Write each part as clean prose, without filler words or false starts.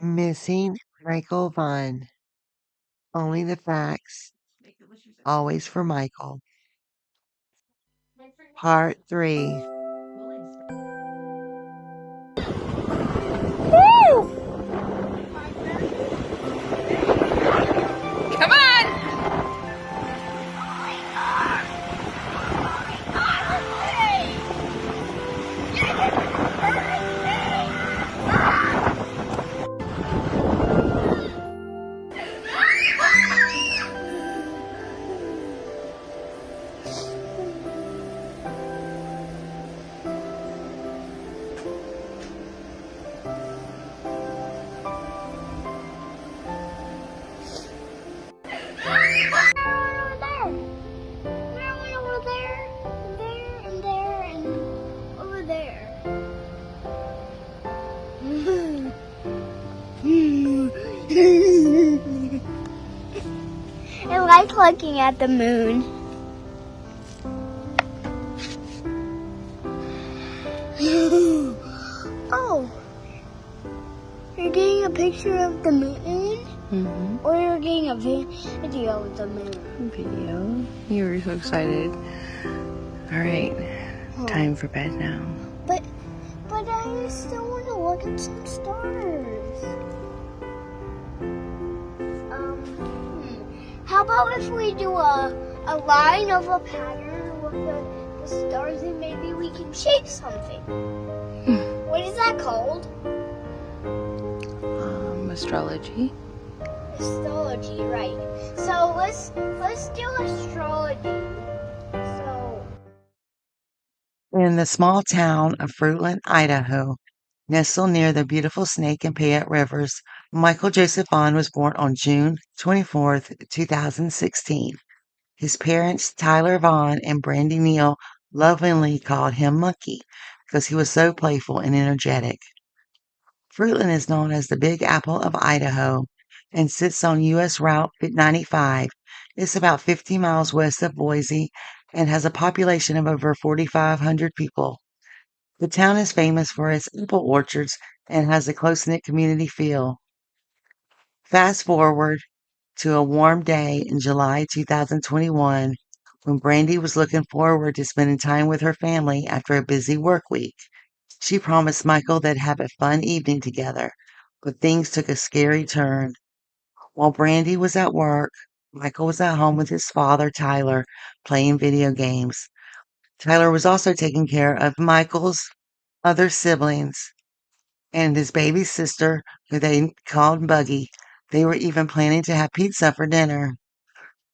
Missing Michael Vaughan. Only the facts, always for Michael. Part 3. Come on! I like looking at the moon. Oh, you're getting a picture of the moon? Mm-hmm. Or you're getting a video of the moon? Video. You were so excited. All right, time for bed now. But I still want to look at some stars. How about if we do a line of a pattern with the stars and maybe we can shape something? What is that called? Astrology. Astrology, right. So let's do astrology. In the small town of Fruitland, Idaho, nestled near the beautiful Snake and Payette rivers, Michael Joseph Vaughan was born on June 24th, 2016. His parents, Tyler Vaughan and Brandy Neal, lovingly called him Monkey because he was so playful and energetic. Fruitland is known as the Big Apple of Idaho and sits on U.S. Route 95. It's about 50 miles west of Boise and has a population of over 4,500 people. The town is famous for its apple orchards and has a close-knit community feel. Fast forward to a warm day in July 2021 when Brandy was looking forward to spending time with her family after a busy work week. She promised Michael they'd have a fun evening together, but things took a scary turn. While Brandy was at work, Michael was at home with his father, Tyler, playing video games. Tyler was also taking care of Michael's other siblings and his baby sister, who they called Buggy. They were even planning to have pizza for dinner.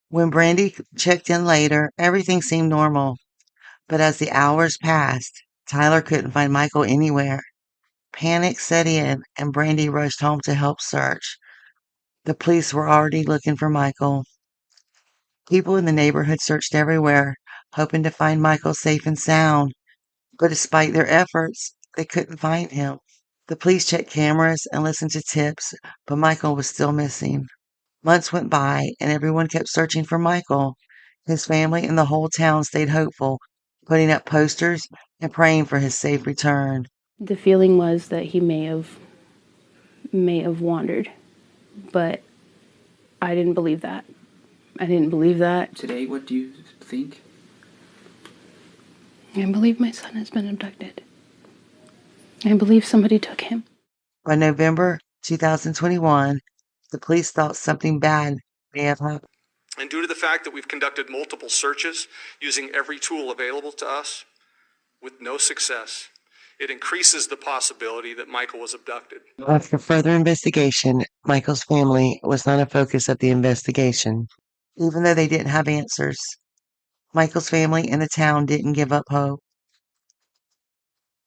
When Brandy checked in later, everything seemed normal. But as the hours passed, Tyler couldn't find Michael anywhere. Panic set in, and Brandy rushed home to help search. The police were already looking for Michael. People in the neighborhood searched everywhere, hoping to find Michael safe and sound. But despite their efforts, they couldn't find him. The police checked cameras and listened to tips, but Michael was still missing. Months went by, and everyone kept searching for Michael. His family and the whole town stayed hopeful, putting up posters and praying for his safe return. The feeling was that he may have wandered, but I didn't believe that. I didn't believe that. Today, what do you think? I believe my son has been abducted. I believe somebody took him. By November 2021, the police thought something bad may have happened. And due to the fact that we've conducted multiple searches using every tool available to us with no success, it increases the possibility that Michael was abducted. After further investigation, Michael's family was not a focus of the investigation. Even though they didn't have answers, Michael's family and the town didn't give up hope.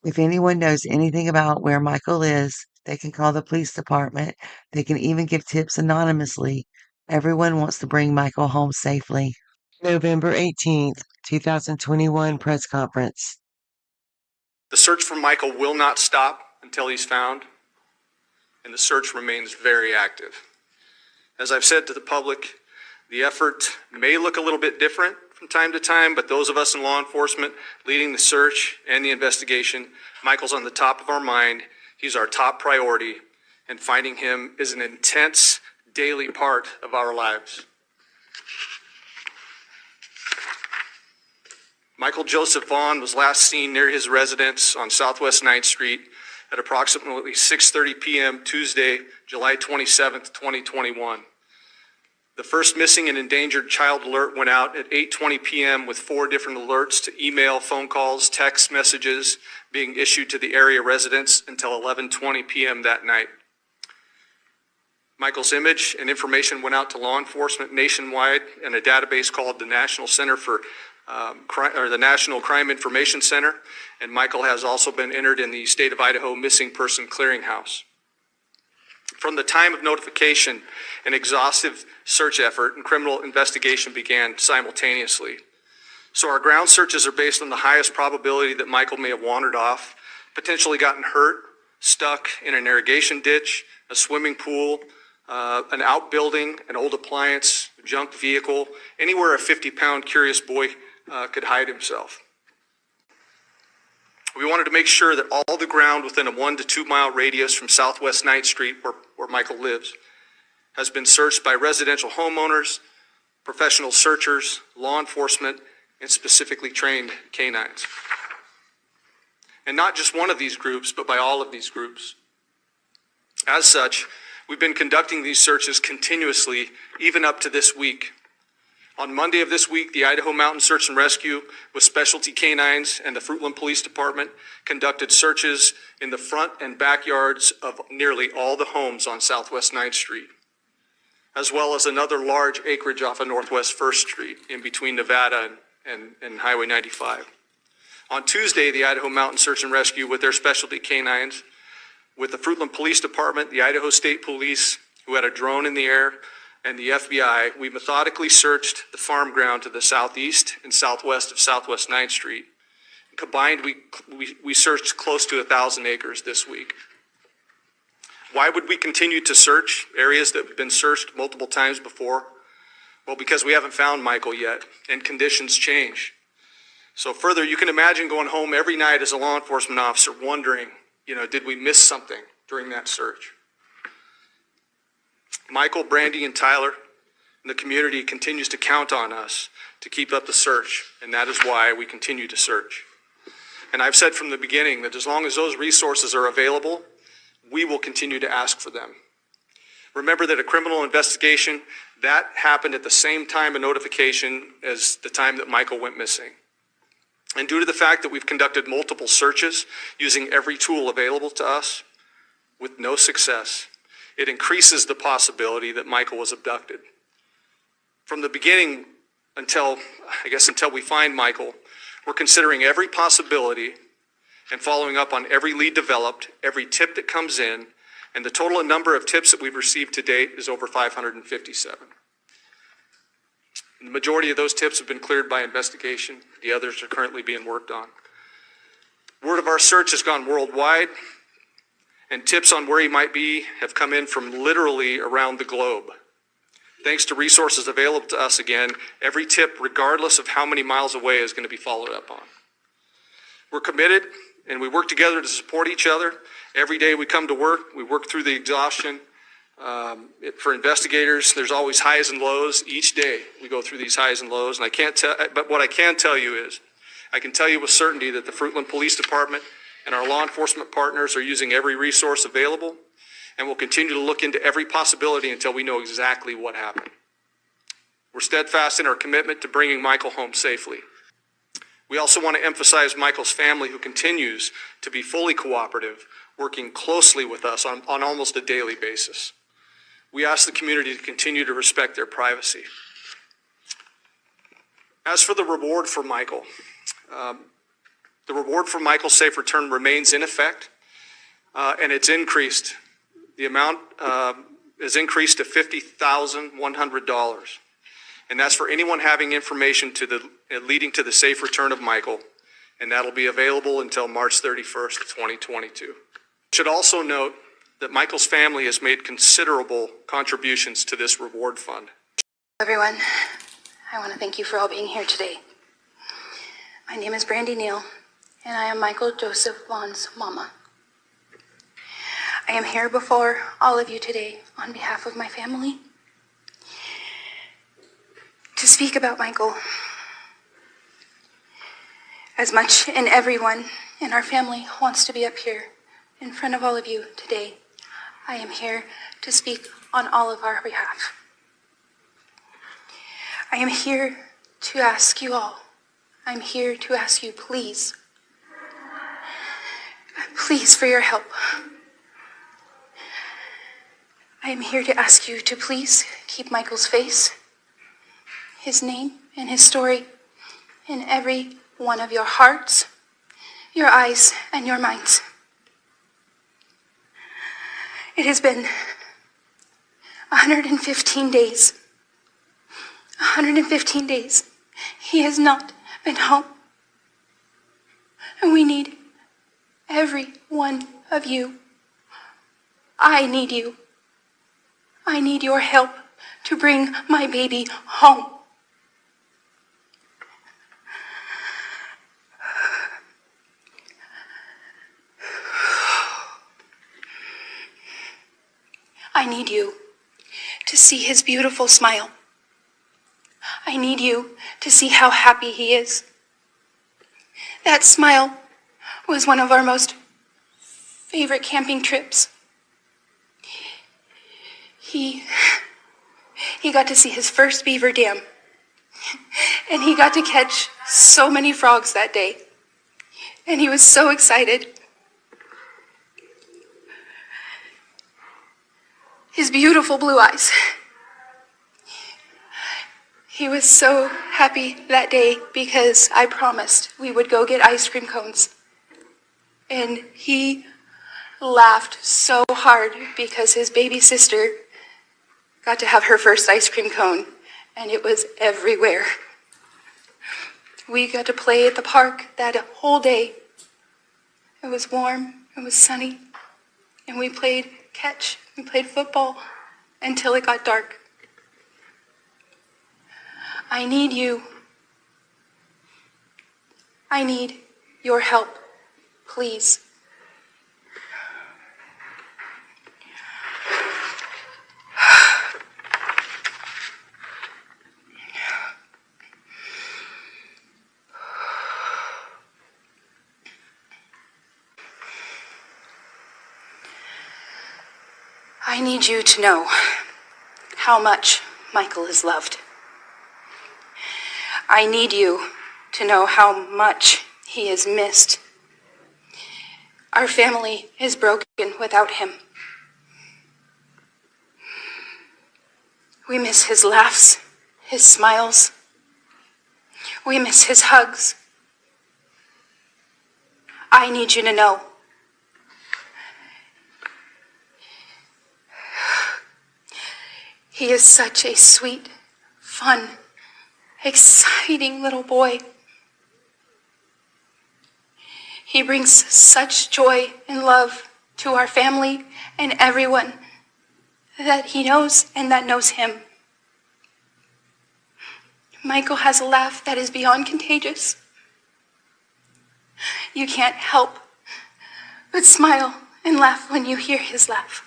If anyone knows anything about where Michael is, they can call the police department. They can even give tips anonymously. Everyone wants to bring Michael home safely. November 18th, 2021 press conference. The search for Michael will not stop until he's found, and the search remains very active. As I've said to the public, the effort may look a little bit different from time to time, but those of us in law enforcement leading the search and the investigation, Michael's on the top of our mind. He's our top priority, and finding him is an intense daily part of our lives. Michael Joseph Vaughan was last seen near his residence on Southwest 9th Street at approximately 6:30 p.m. Tuesday, July 27th, 2021. The first missing and endangered child alert went out at 8:20 p.m. with 4 different alerts to email, phone calls, text messages being issued to the area residents until 11:20 p.m. that night. Michael's image and information went out to law enforcement nationwide in a database called the National Center for the National Crime Information Center, and Michael has also been entered in the State of Idaho Missing Person Clearinghouse. From the time of notification, an exhaustive search effort and criminal investigation began simultaneously. So our ground searches are based on the highest probability that Michael may have wandered off, potentially gotten hurt, stuck in an irrigation ditch, a swimming pool, an outbuilding, an old appliance, a junk vehicle, anywhere a 50-pound curious boy could hide himself. We wanted to make sure that all the ground within a 1 to 2 mile radius from Southwest 9th Street, where Michael lives, has been searched by residential homeowners, professional searchers, law enforcement, and specifically trained canines. And not just one of these groups, but by all of these groups. As such, we've been conducting these searches continuously, even up to this week. On Monday of this week, the Idaho Mountain Search and Rescue with specialty canines and the Fruitland Police Department conducted searches in the front and backyards of nearly all the homes on Southwest 9th Street, as well as another large acreage off of Northwest 1st Street in between Nevada and Highway 95. On Tuesday, the Idaho Mountain Search and Rescue with their specialty canines, with the Fruitland Police Department, the Idaho State Police, who had a drone in the air, and the FBI, we methodically searched the farm ground to the southeast and southwest of Southwest 9th Street. Combined, we searched close to 1,000 acres this week. Why would we continue to search areas that have been searched multiple times before? Well, because we haven't found Michael yet, and conditions change. So further, you can imagine going home every night as a law enforcement officer wondering, did we miss something during that search? Michael, Brandy, and Tyler and the community continues to count on us to keep up the search, and that is why we continue to search. And I've said from the beginning that as long as those resources are available, we will continue to ask for them. Remember that a criminal investigation, that happened at the same time of notification as the time that Michael went missing. And due to the fact that we've conducted multiple searches using every tool available to us with no success, it increases the possibility that Michael was abducted. From the beginning until we find Michael, we're considering every possibility and following up on every lead developed, every tip that comes in, and the total number of tips that we've received to date is over 557. The majority of those tips have been cleared by investigation. The others are currently being worked on. Word of our search has gone worldwide, and tips on where he might be have come in from literally around the globe. Thanks to resources available to us again, every tip, regardless of how many miles away, is going to be followed up on. We're committed, and we work together to support each other. Every day we come to work, we work through the exhaustion. For investigators, there's always highs and lows. Each day we go through these highs and lows, and but what I can tell you is, I can tell you with certainty that the Fruitland Police Department and our law enforcement partners are using every resource available, and we'll continue to look into every possibility until we know exactly what happened. We're steadfast in our commitment to bringing Michael home safely. We also want to emphasize Michael's family, who continues to be fully cooperative, working closely with us on almost a daily basis. We ask the community to continue to respect their privacy. As for the reward for Michael, the reward for Michael's safe return remains in effect, and it's increased. The amount is increased to $50,100, and that's for anyone having information leading to the safe return of Michael, and that'll be available until March 31st, 2022. I should also note that Michael's family has made considerable contributions to this reward fund. Everyone, I want to thank you for all being here today. My name is Brandy Neal, and I am Michael Joseph Vaughan's mama. I am here before all of you today on behalf of my family to speak about Michael. As much and everyone in our family wants to be up here in front of all of you today, I am here to speak on all of our behalf. I am here to ask you all, I'm here to ask you please for your help. I am here to ask you to please keep Michael's face, his name, and his story in every one of your hearts, your eyes, and your minds. It has been 115 days. 115 days. He has not been home. And we need every one of you. I need you. I need your help to bring my baby home. I need you to see his beautiful smile. I need you to see how happy he is. That smile was one of our most favorite camping trips. He got to see his first beaver dam, and he got to catch so many frogs that day, and he was so excited. His beautiful blue eyes. He was so happy that day because I promised we would go get ice cream cones. And he laughed so hard because his baby sister got to have her first ice cream cone, and it was everywhere. We got to play at the park that whole day. It was warm, it was sunny, and we played catch. We played football until it got dark. I need you. I need your help, please. I need you to know how much Michael is loved. I need you to know how much he is missed. Our family is broken without him. We miss his laughs, his smiles. We miss his hugs. I need you to know he is such a sweet, fun, exciting little boy. He brings such joy and love to our family and everyone that he knows and that knows him. Michael has a laugh that is beyond contagious. You can't help but smile and laugh when you hear his laugh.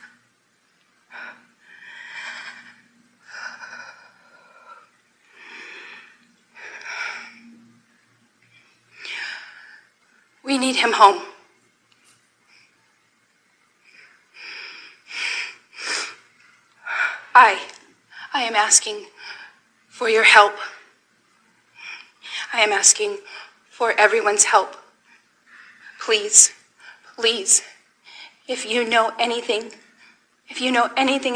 We need him home. I am asking for your help. I am asking for everyone's help. Please, please, if you know anything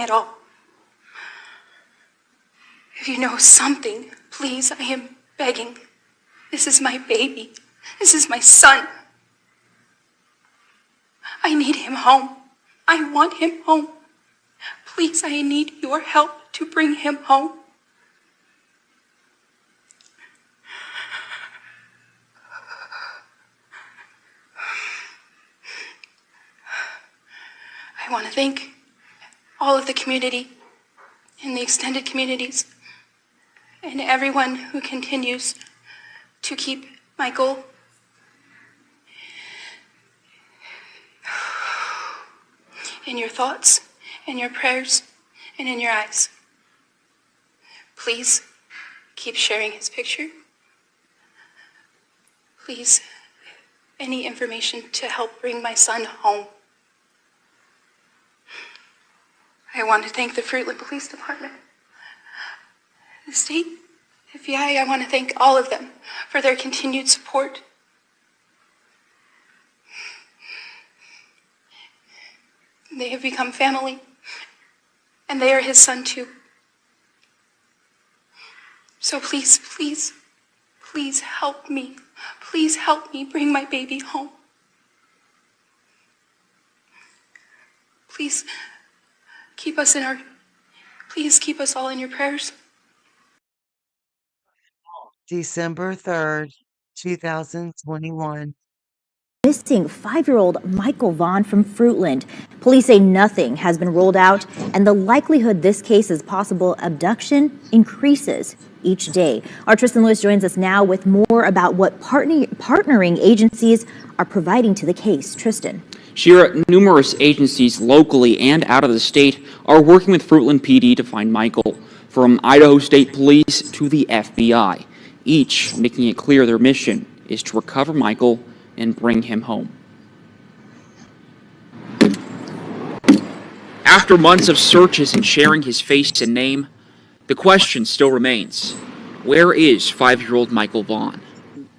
at all, if you know something, please, I am begging. This is my baby. This is my son. I need him home. I want him home. Please, I need your help to bring him home. I want to thank all of the community and the extended communities and everyone who continues to keep Michael in your thoughts, in your prayers, and in your eyes. Please keep sharing his picture. Please, any information to help bring my son home. I want to thank the Fruitland Police Department, the state, FBI. I want to thank all of them for their continued support. They have become family, and they are his son too. So please, please, please help me. Please help me bring my baby home. Please keep us all in your prayers. December 3rd, 2021. Missing 5-year-old Michael Vaughan from Fruitland. Police say nothing has been ruled out, and the likelihood this case is possible abduction increases each day. Our Tristan Lewis joins us now with more about what partnering agencies are providing to the case. Tristan. Shira, numerous agencies locally and out of the state are working with Fruitland PD to find Michael, from Idaho State Police to the FBI, each making it clear their mission is to recover Michael and bring him home. After months of searches and sharing his face and name, the question still remains: where is 5-year-old Michael Vaughan?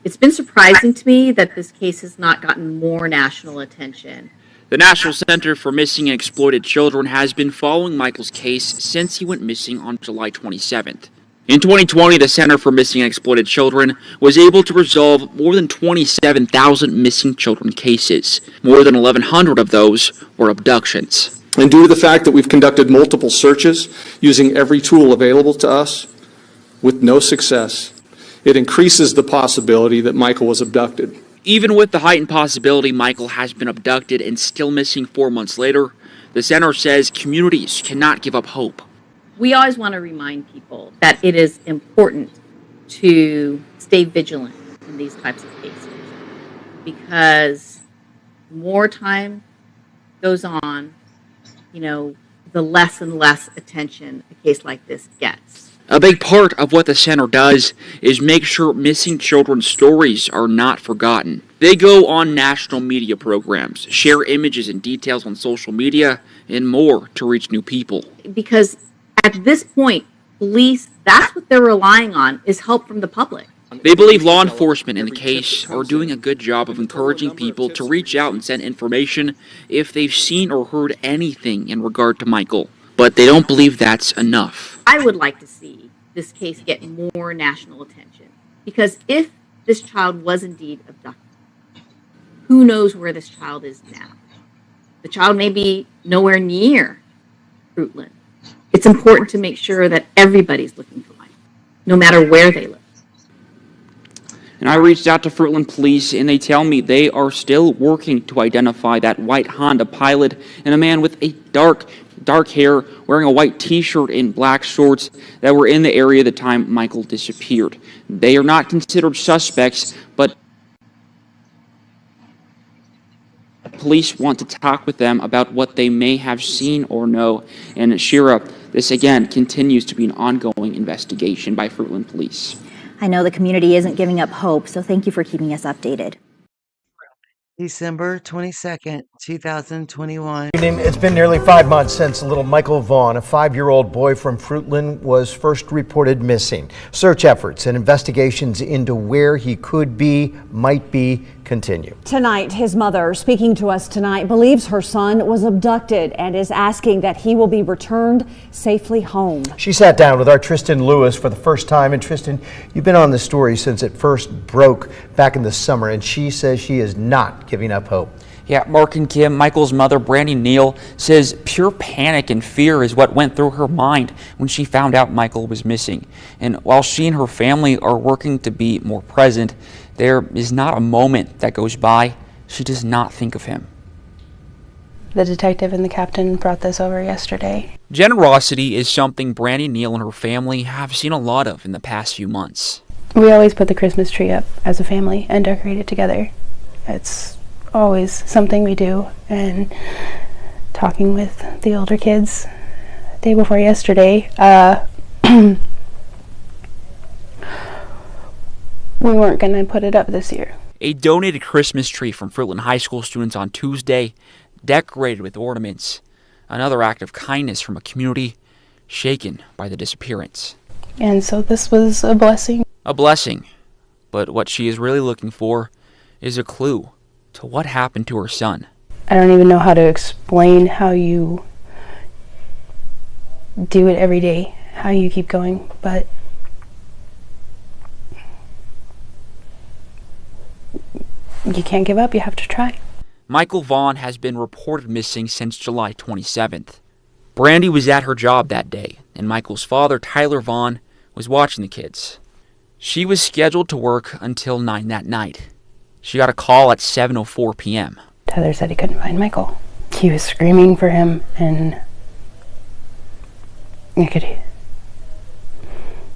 It's been surprising to me that this case has not gotten more national attention. The National Center for Missing and Exploited Children has been following Michael's case since he went missing on July 27th. In 2020, the Center for Missing and Exploited Children was able to resolve more than 27,000 missing children cases. More than 1,100 of those were abductions. And due to the fact that we've conducted multiple searches using every tool available to us with no success, it increases the possibility that Michael was abducted. Even with the heightened possibility Michael has been abducted and still missing 4 months later, the center says communities cannot give up hope. We always want to remind people that it is important to stay vigilant in these types of cases, because more time goes on, the less and less attention a case like this gets. A big part of what the center does is make sure missing children's stories are not forgotten. They go on national media programs, share images and details on social media, and more to reach new people. Because at this point, police, that's what they're relying on, is help from the public. They believe law enforcement in the case are doing a good job of encouraging people to reach out and send information if they've seen or heard anything in regard to Michael. But they don't believe that's enough. I would like to see this case get more national attention, because if this child was indeed abducted, who knows where this child is now? The child may be nowhere near Fruitland. It's important to make sure that everybody's looking for Michael, no matter where they live. And I reached out to Fruitland Police, and they tell me they are still working to identify that white Honda Pilot and a man with a dark hair wearing a white t-shirt and black shorts that were in the area the time Michael disappeared. They are not considered suspects, but police want to talk with them about what they may have seen or know. And Shira, this again continues to be an ongoing investigation by Fruitland Police. I know the community isn't giving up hope, so thank you for keeping us updated. December 22nd, 2021. It's been nearly 5 months since little Michael Vaughan, a 5-year-old boy from Fruitland, was first reported missing. Search efforts and investigations into where he might be, continue. Tonight, his mother, speaking to us tonight, believes her son was abducted and is asking that he will be returned safely home. She sat down with our Tristan Lewis for the first time. And Tristan, you've been on the story since it first broke back in the summer, and she says she is not giving up hope. Yeah, Mark and Kim, Michael's mother, Brandy Neal, says pure panic and fear is what went through her mind when she found out Michael was missing. And while she and her family are working to be more present, there is not a moment that goes by she does not think of him. The detective and the captain brought this over yesterday. Generosity is something Brandy Neal and her family have seen a lot of in the past few months. We always put the Christmas tree up as a family and decorate it together. It's always something we do, and talking with the older kids day before yesterday. We weren't going to put it up this year. A donated Christmas tree from Fruitland High School students on Tuesday, decorated with ornaments. Another act of kindness from a community shaken by the disappearance. And so this was a blessing. A blessing. But what she is really looking for is a clue to what happened to her son. I don't even know how to explain how you do it every day, how you keep going, but you can't give up, you have to try. Michael Vaughan has been reported missing since July 27th. Brandy was at her job that day, and Michael's father, Tyler Vaughan, was watching the kids. She was scheduled to work until 9 that night. She got a call at 7:04 p.m. Tyler said he couldn't find Michael. He was screaming for him, and I could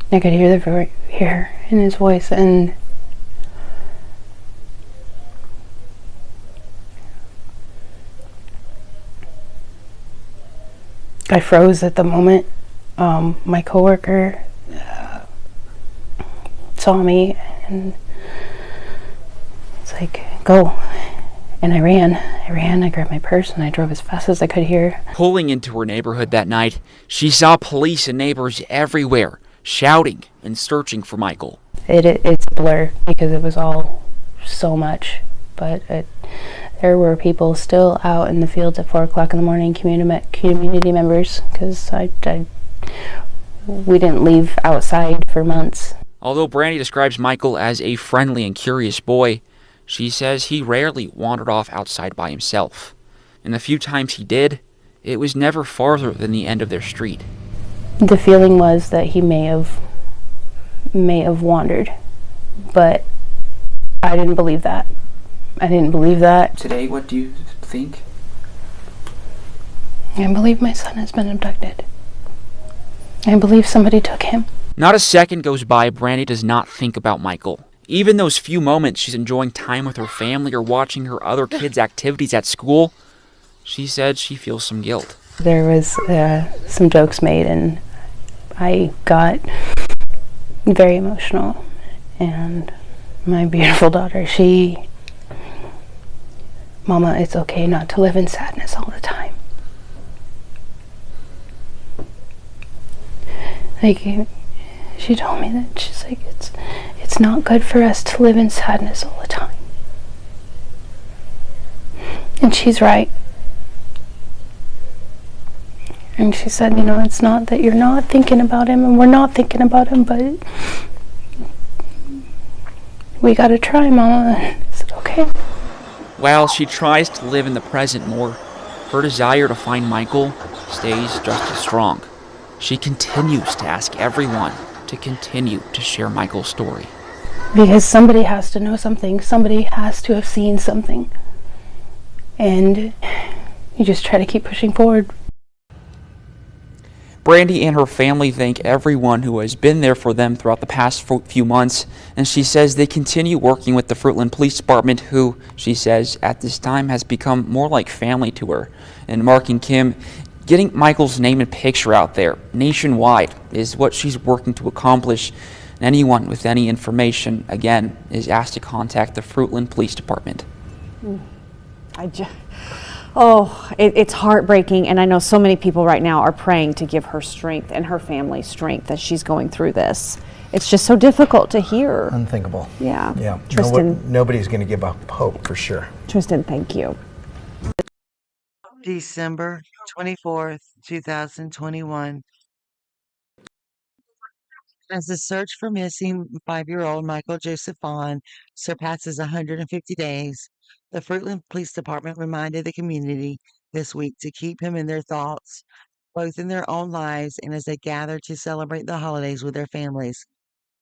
hear the fear in his voice, and I froze at the moment. My coworker saw me and it's like, go. And I ran, I grabbed my purse and I drove as fast as I could here. Pulling into her neighborhood that night, she saw police and neighbors everywhere, shouting and searching for Michael. It's a blur because it was all so much, but there were people still out in the fields at 4 o'clock in the morning, community members, because we didn't leave outside for months. Although Brandy describes Michael as a friendly and curious boy, she says he rarely wandered off outside by himself. And the few times he did, it was never farther than the end of their street. The feeling was that he may have wandered, but I didn't believe that. I didn't believe that. Today, what do you think? I believe my son has been abducted. I believe somebody took him. Not a second goes by Brandy does not think about Michael. Even those few moments she's enjoying time with her family or watching her other kids' activities at school, she said she feels some guilt. There was some jokes made and I got very emotional. And my beautiful daughter, Mama, it's okay not to live in sadness all the time. Like, she told me that, she's like, it's not good for us to live in sadness all the time. And she's right. And she said, it's not that you're not thinking about him, and we're not thinking about him, but we gotta try, Mama. I said, okay. While she tries to live in the present more, her desire to find Michael stays just as strong. She continues to ask everyone to continue to share Michael's story. Because somebody has to know something. Somebody has to have seen something. And you just try to keep pushing forward. Brandy and her family thank everyone who has been there for them throughout the past few months, and she says they continue working with the Fruitland Police Department, who, she says, at this time has become more like family to her. And Mark and Kim, getting Michael's name and picture out there nationwide is what she's working to accomplish. And anyone with any information, again, is asked to contact the Fruitland Police Department. It's heartbreaking, and I know so many people right now are praying to give her strength and her family strength as she's going through this. It's just so difficult to hear. Unthinkable. Yeah. Yeah. Tristan. Nobody's going to give up hope for sure. Tristan, thank you. December 24th, 2021. As the search for missing 5-year-old Michael Joseph Vaughan surpasses 150 days, the Fruitland Police Department reminded the community this week to keep him in their thoughts, both in their own lives and as they gather to celebrate the holidays with their families.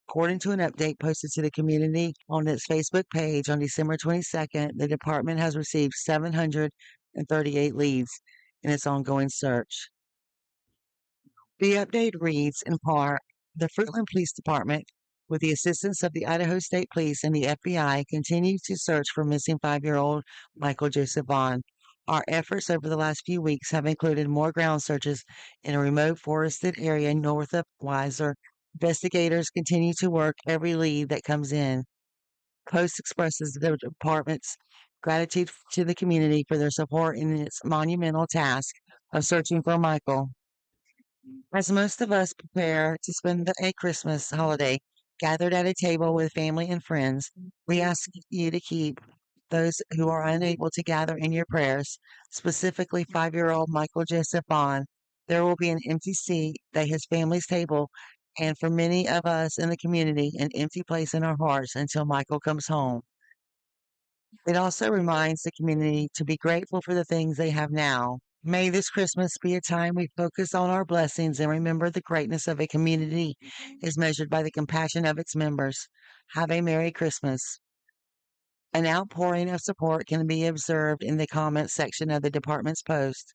According to an update posted to the community on its Facebook page on December 22nd, the department has received 738 leads in its ongoing search. The update reads in part, the Fruitland Police Department, with the assistance of the Idaho State Police and the FBI, continues to search for missing 5-year-old Michael Joseph Vaughan. Our efforts over the last few weeks have included more ground searches in a remote forested area north of Weiser. Investigators continue to work every lead that comes in. Post expresses the department's gratitude to the community for their support in its monumental task of searching for Michael. As most of us prepare to spend a Christmas holiday gathered at a table with family and friends, we ask you to keep those who are unable to gather in your prayers, specifically 5-year-old Michael Joseph Vaughan. There will be an empty seat at his family's table, and for many of us in the community, an empty place in our hearts until Michael comes home. It also reminds the community to be grateful for the things they have now. May this Christmas be a time we focus on our blessings and remember the greatness of a community is measured by the compassion of its members. Have a Merry Christmas. An outpouring of support can be observed in the comments section of the department's post.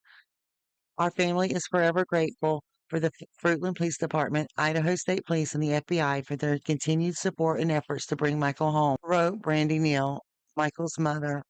Our family is forever grateful for the Fruitland Police Department, Idaho State Police, and the FBI for their continued support and efforts to bring Michael home, wrote Brandy Neal, Michael's mother.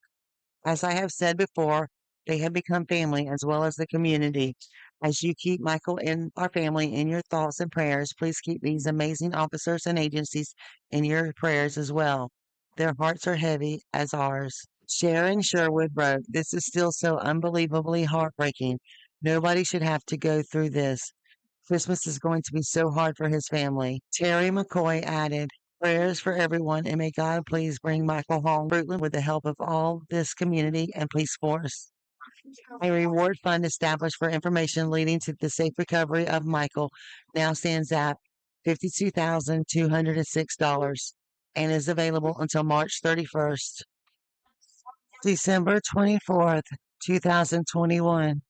As I have said before, they have become family as well as the community. As you keep Michael and our family in your thoughts and prayers, please keep these amazing officers and agencies in your prayers as well. Their hearts are heavy as ours. Sharon Sherwood wrote, "This is still so unbelievably heartbreaking. Nobody should have to go through this. Christmas is going to be so hard for his family." Terry McCoy added, "Prayers for everyone, and may God please bring Michael home Fruitland with the help of all this community and police force." A reward fund established for information leading to the safe recovery of Michael now stands at $52,206 and is available until March 31st. December 24th, 2021.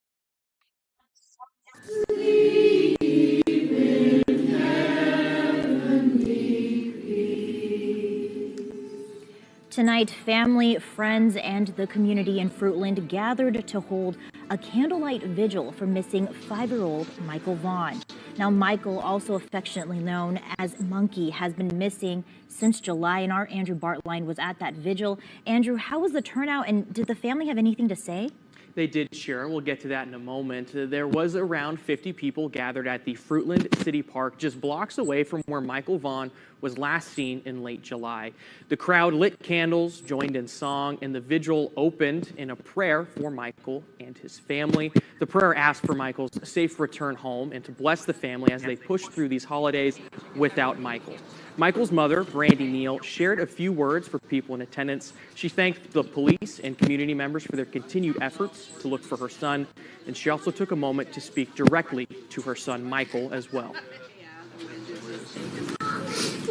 Tonight, family, friends, and the community in Fruitland gathered to hold a candlelight vigil for missing 5-year-old Michael Vaughan. Now, Michael, also affectionately known as Monkey, has been missing since July, and our Andrew Bartline was at that vigil. Andrew, how was the turnout, and did the family have anything to say? They did, Sharon. We'll get to that in a moment. There was around 50 people gathered at the Fruitland City Park, just blocks away from where Michael Vaughan was last seen in late July. The crowd lit candles, joined in song, and the vigil opened in a prayer for Michael and his family. The prayer asked for Michael's safe return home and to bless the family as they push through these holidays without Michael. Michael's mother, Brandy Neal, shared a few words for people in attendance. She thanked the police and community members for their continued efforts to look for her son, and she also took a moment to speak directly to her son, Michael, as well.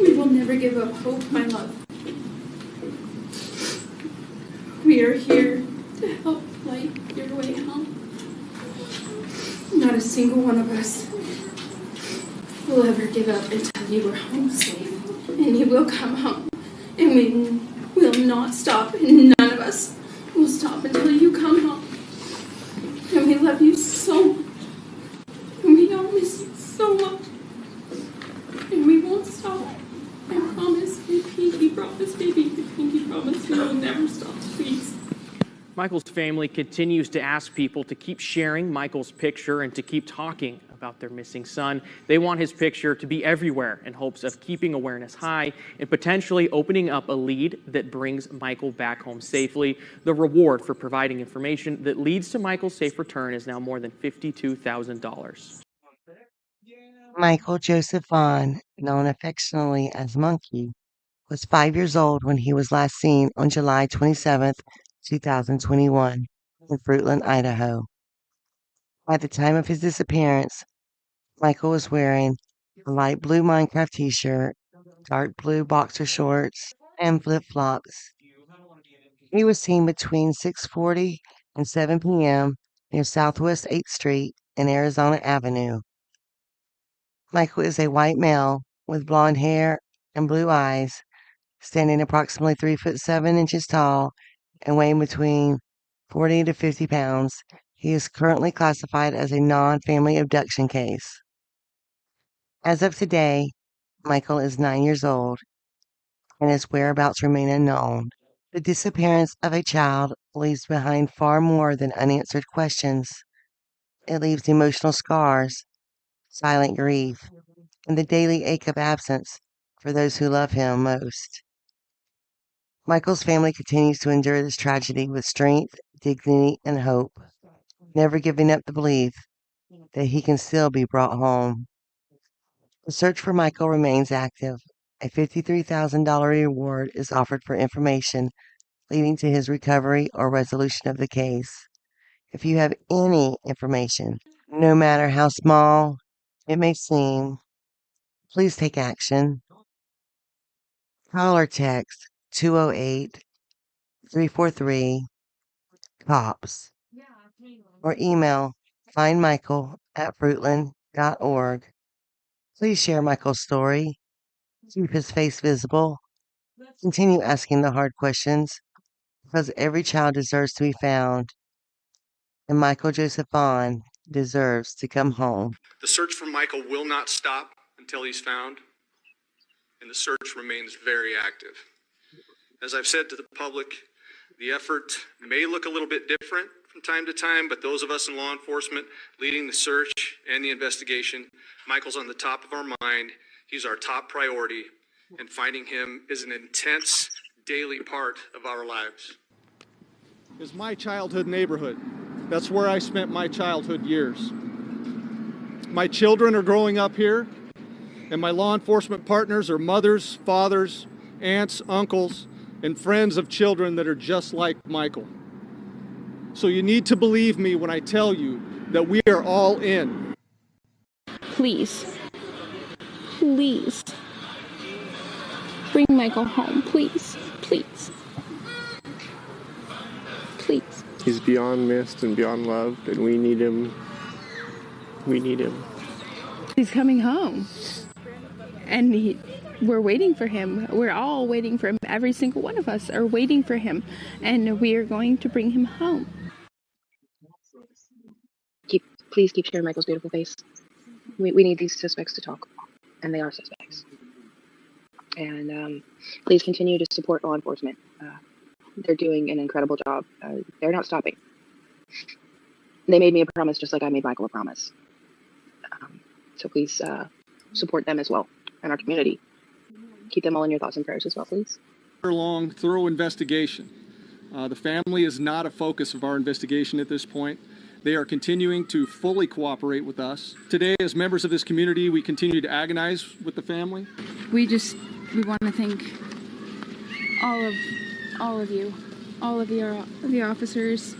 We will never give up hope, my love. We are here to help light your way home. Not a single one of us will ever give up until you are home safe. And you will come home. And we will not stop. And none of us will stop until you come home. And we love you so much. And we all miss you so much. And we won't stop. I promise. My pinky promise, baby. My pinky promise. We will never stop, please. Michael's family continues to ask people to keep sharing Michael's picture and to keep talking about their missing son. They want his picture to be everywhere in hopes of keeping awareness high and potentially opening up a lead that brings Michael back home safely. The reward for providing information that leads to Michael's safe return is now more than $52,000. Michael Joseph Vaughan, known affectionately as Monkey, was 5 years old when he was last seen on July 27th, 2021, in Fruitland, Idaho. At the time of his disappearance, Michael was wearing a light blue Minecraft t-shirt, dark blue boxer shorts, and flip-flops. He was seen between 6:40 and 7 p.m. near Southwest 8th Street and Arizona Avenue. Michael is a white male with blonde hair and blue eyes, standing approximately 3'7" tall and weighing between 40 to 50 pounds. He is currently classified as a non-family abduction case. As of today, Michael is 9 years old and his whereabouts remain unknown. The disappearance of a child leaves behind far more than unanswered questions. It leaves emotional scars, silent grief, and the daily ache of absence for those who love him most. Michael's family continues to endure this tragedy with strength, dignity, and hope, never giving up the belief that he can still be brought home. The search for Michael remains active. A $53,000 reward is offered for information leading to his recovery or resolution of the case. If you have any information, no matter how small it may seem, please take action. Call or text 208 343 COPS or email findmichael@fruitland.org. Please share Michael's story, keep his face visible, continue asking the hard questions because every child deserves to be found, and Michael Joseph Vaughan deserves to come home. The search for Michael will not stop until he's found, and the search remains very active. As I've said to the public, the effort may look a little bit different from time to time, but those of us in law enforcement leading the search and the investigation, Michael's on the top of our mind. He's our top priority, and finding him is an intense daily part of our lives. Is my childhood neighborhood. That's where I spent my childhood years. My children are growing up here, and my law enforcement partners are mothers, fathers, aunts, uncles, and friends of children that are just like Michael. So you need to believe me when I tell you that we are all in. Please, please, bring Michael home, please, please, please. He's beyond missed and beyond loved, and we need him. We need him. He's coming home, and we're waiting for him. We're all waiting for him. Every single one of us are waiting for him, and we are going to bring him home. Please keep sharing Michael's beautiful face. We need these suspects to talk, and they are suspects. And please continue to support law enforcement. They're doing an incredible job. They're not stopping. They made me a promise just like I made Michael a promise. So please support them as well and our community. Keep them all in your thoughts and prayers as well, please. Long, thorough investigation. The family is not a focus of our investigation at this point. They are continuing to fully cooperate with us. Today, as members of this community, we continue to agonize with the family. We want to thank all of you, all of the officers,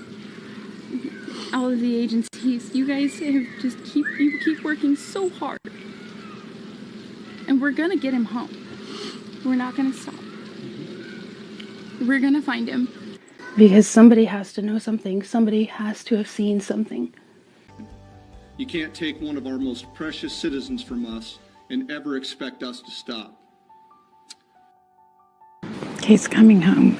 all of the agencies. You guys have keep working so hard, and we're gonna get him home. We're not gonna stop. We're gonna find him. Because somebody has to know something. Somebody has to have seen something. You can't take one of our most precious citizens from us and ever expect us to stop. He's coming home.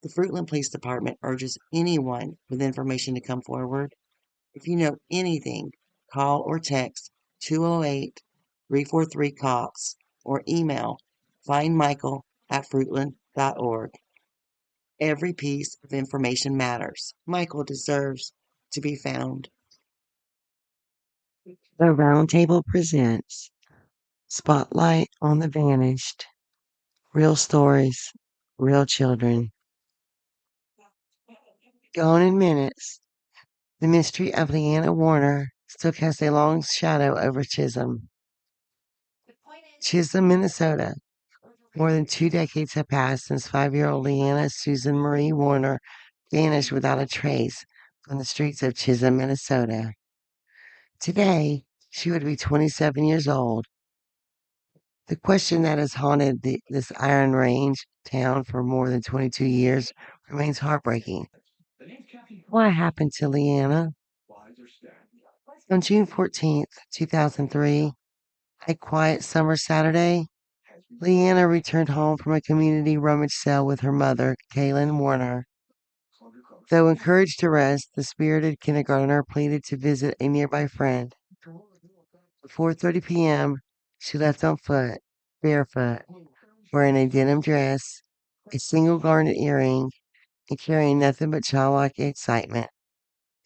The Fruitland Police Department urges anyone with information to come forward. If you know anything, call or text 208 343 COPS or email findmichael@fruitland.org. Every piece of information matters. Michael deserves to be found. The Roundtable presents Spotlight on the Vanished. Real stories, real children. Gone in minutes. The mystery of Leanna Warner still casts a long shadow over Chisholm. Chisholm, Minnesota. More than 2 decades have passed since 5-year-old Leanna Susan Marie Warner vanished without a trace from the streets of Chisholm, Minnesota. Today, she would be 27 years old. The question that has haunted this Iron Range town for more than 22 years remains heartbreaking. What happened to Leanna? On June 14th, 2003, a quiet summer Saturday, Leanna returned home from a community rummage sale with her mother, Kaylin Warner. Though encouraged to rest, the spirited kindergartner pleaded to visit a nearby friend. At 4:30 p.m., she left on foot, barefoot, wearing a denim dress, a single garnet earring, and carrying nothing but childlike excitement.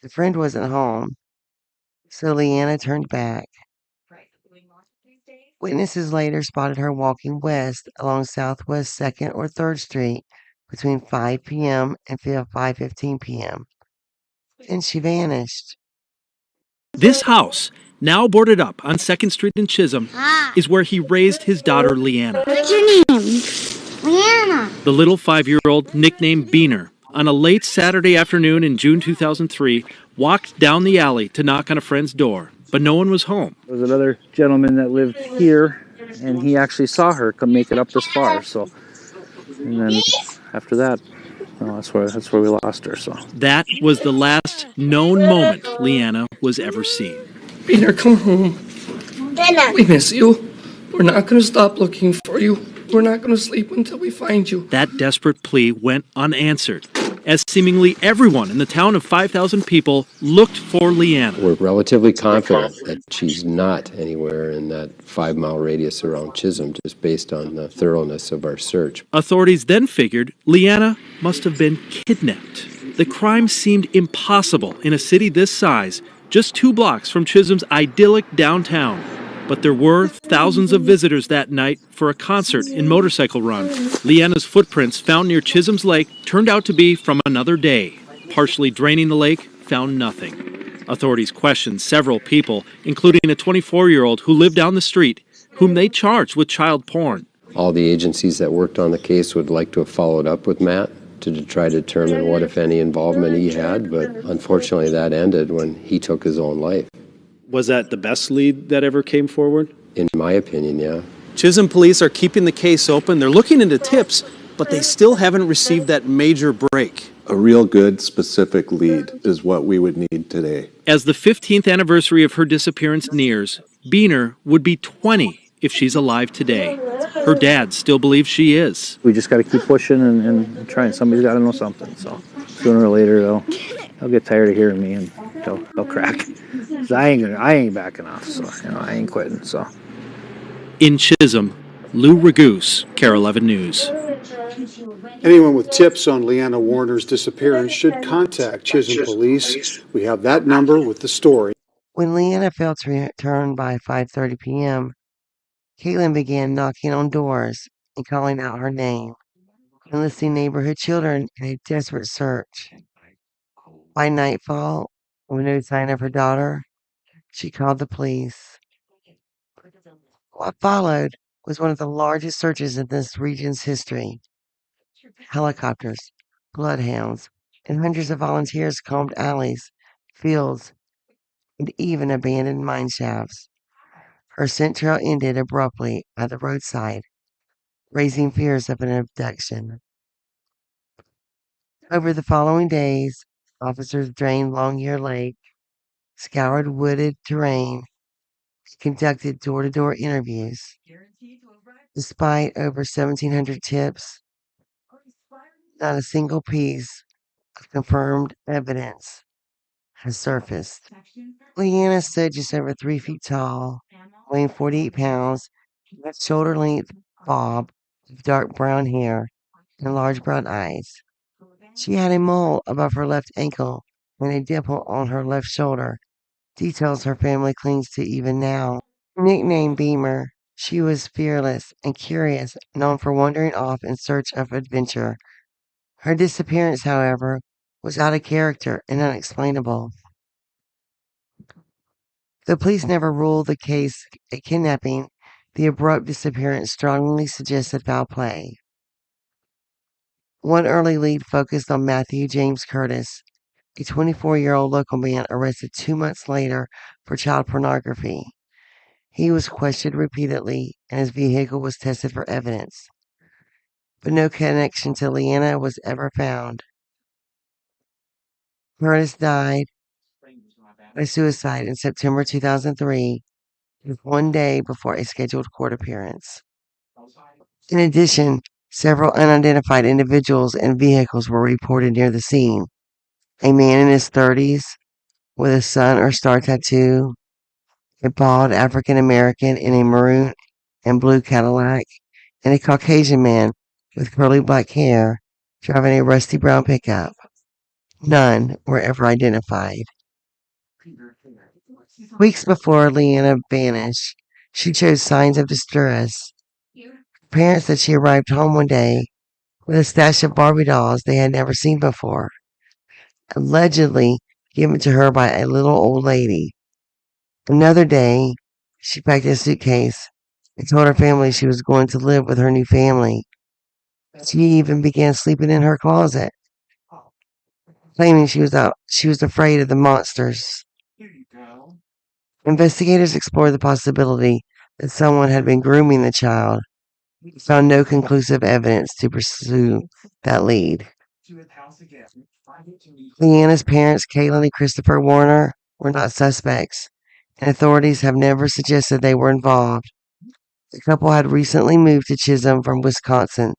The friend wasn't home, so Leanna turned back. Witnesses later spotted her walking west along Southwest 2nd or 3rd Street between 5 p.m. and 5:15 p.m. Then she vanished. This house, now boarded up on 2nd Street in Chisholm, is where he raised his daughter Leanna. What's your name? Leanna. The little 5-year-old, nicknamed Beaner, on a late Saturday afternoon in June 2003, walked down the alley to knock on a friend's door, but no one was home. There was another gentleman that lived here, and he actually saw her come make it up this far. So, and then after that, well, that's where we lost her. So that was the last known moment Leanna was ever seen. Beaner, come home. We miss you. We're not going to stop looking for you. We're not going to sleep until we find you. That desperate plea went unanswered, as seemingly everyone in the town of 5,000 people looked for Leanna. We're relatively confident that she's not anywhere in that 5-mile radius around Chisholm, just based on the thoroughness of our search. Authorities then figured Leanna must have been kidnapped. The crime seemed impossible in a city this size, just 2 blocks from Chisholm's idyllic downtown. But there were thousands of visitors that night for a concert in Motorcycle Run. Leanna's footprints found near Chisholm's Lake turned out to be from another day. Partially draining the lake, found nothing. Authorities questioned several people, including a 24-year-old who lived down the street, whom they charged with child porn. All the agencies that worked on the case would like to have followed up with Matt to try to determine what, if any, involvement he had, but unfortunately that ended when he took his own life. Was that the best lead that ever came forward? In my opinion, yeah. Chisholm police are keeping the case open. They're looking into tips, but they still haven't received that major break. A real good, specific lead is what we would need today. As the 15th anniversary of her disappearance nears, Beaner would be 20 if she's alive today. Her dad still believes she is. we just got to keep pushing and trying. Somebody's got to know something. So sooner or later, they'll get tired of hearing me and they'll crack. 'Cause I ain't backing off. So I ain't quitting. So. In Chisholm, Lou Ragoose, KARE 11 News. Anyone with tips on Leanna Warner's disappearance should contact Chisholm Police. We have that number with the story. When Leanna failed to return by 5:30 p.m., Caitlin began knocking on doors and calling out her name, enlisting neighborhood children in a desperate search. By nightfall, with no sign of her daughter, she called the police. What followed was one of the largest searches in this region's history. Helicopters, bloodhounds, and hundreds of volunteers combed alleys, fields, and even abandoned mine shafts. Her scent trail ended abruptly at the roadside, raising fears of an abduction. Over the following days, officers drained Longyear Lake, scoured wooded terrain, and conducted door-to-door interviews. Despite over 1,700 tips, not a single piece of confirmed evidence has surfaced. Leanna stood just over 3 feet tall, weighing 48 pounds, with shoulder-length bob of dark brown hair and large brown eyes. She had a mole above her left ankle and a dimple on her left shoulder, details her family clings to even now. Nicknamed Beamer, she was fearless and curious, known for wandering off in search of adventure. Her disappearance, however, was out of character and unexplainable. The police never ruled the case a kidnapping. The abrupt disappearance strongly suggested foul play. One early lead focused on Matthew James Curtis, a 24-year-old local man arrested 2 months later for child pornography. He was questioned repeatedly, and his vehicle was tested for evidence. But no connection to Leanna was ever found. Curtis died by suicide in September 2003, just 1 day before a scheduled court appearance. In addition, several unidentified individuals and vehicles were reported near the scene. A man in his 30s with a sun or star tattoo, a bald African American in a maroon and blue Cadillac, and a Caucasian man with curly black hair driving a rusty brown pickup. None were ever identified. Weeks before Leanna vanished, she showed signs of distress. Parents said she arrived home one day with a stash of Barbie dolls they had never seen before, allegedly given to her by a little old lady. Another day, she packed a suitcase and told her family she was going to live with her new family. She even began sleeping in her closet, claiming she was afraid of the monsters. Investigators explored the possibility that someone had been grooming the child, but found no conclusive evidence to pursue that lead. Leanna's parents, Caitlin and Christopher Warner, were not suspects, and authorities have never suggested they were involved. The couple had recently moved to Chisholm from Wisconsin,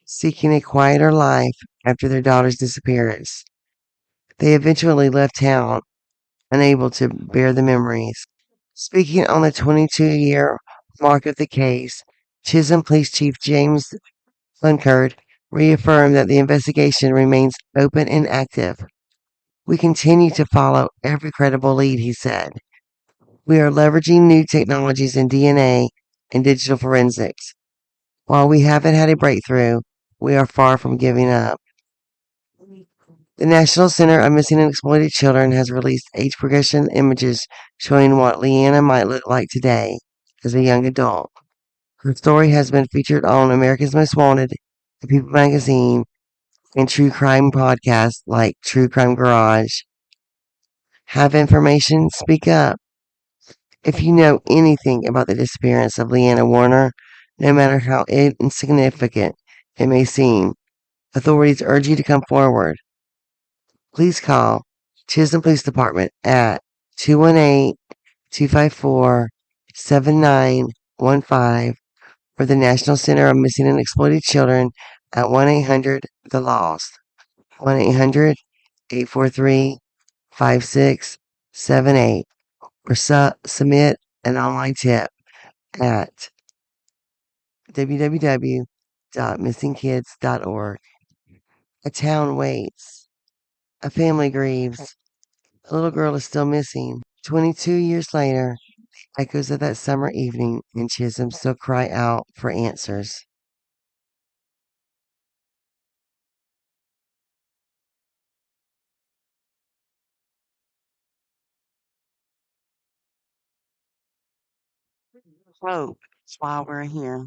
seeking a quieter life after their daughter's disappearance. They eventually left town, unable to bear the memories. Speaking on the 22-year mark of the case, Chisholm Police Chief James Lunkard reaffirmed that the investigation remains open and active. We continue to follow every credible lead, he said. We are leveraging new technologies in DNA and digital forensics. While we haven't had a breakthrough, we are far from giving up. The National Center of Missing and Exploited Children has released age progression images showing what Leanna might look like today as a young adult. Her story has been featured on America's Most Wanted, the People magazine, and true crime podcasts like True Crime Garage. Have information? Speak up. If you know anything about the disappearance of Leanna Warner, no matter how insignificant it may seem, authorities urge you to come forward. Please call Chisholm Police Department at 218-254-7915 or the National Center of Missing and Exploited Children at 1-800-THE-LOST, 1-800-843-5678, or submit an online tip at www.missingkids.org. A town waits. A family grieves. A little girl is still missing. 22 years later, echoes of that summer evening in Chisholm still cry out for answers. Hope is why we're here.